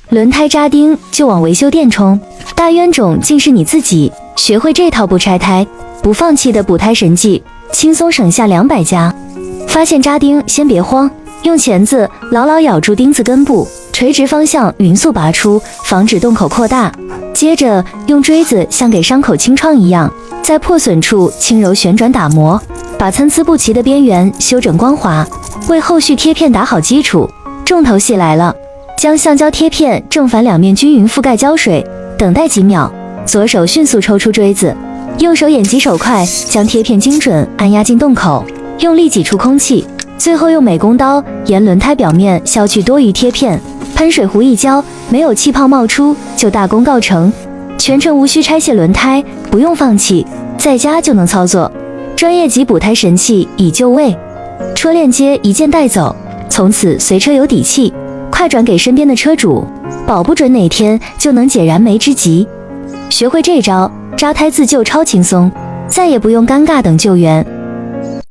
轮胎扎钉就往维修店冲，大冤种竟是你自己。学会这套不拆胎、不放弃的补胎神技，轻松省下200加。发现扎钉先别慌，用钳子牢牢咬住钉子根部，垂直方向匀速拔出，防止洞口扩大。接着用锥子像给伤口清创一样，在破损处轻柔旋转打磨，把参差不齐的边缘修整光滑，为后续贴片打好基础。重头戏来了，将橡胶贴片正反两面均匀覆盖胶水，等待几秒，左手迅速抽出锥子，右手眼疾手快，将贴片精准按压进洞口，用力挤出空气，最后用美工刀沿轮胎表面削去多余贴片，喷水壶一浇，没有气泡冒出，就大功告成。全程无需拆卸轮胎，不用放弃，在家就能操作。专业级补胎神器已就位，车链接一键带走，从此随车有底气。快转给身边的车主，保不准哪天就能解燃眉之急。学会这招，扎胎自救超轻松，再也不用尴尬等救援。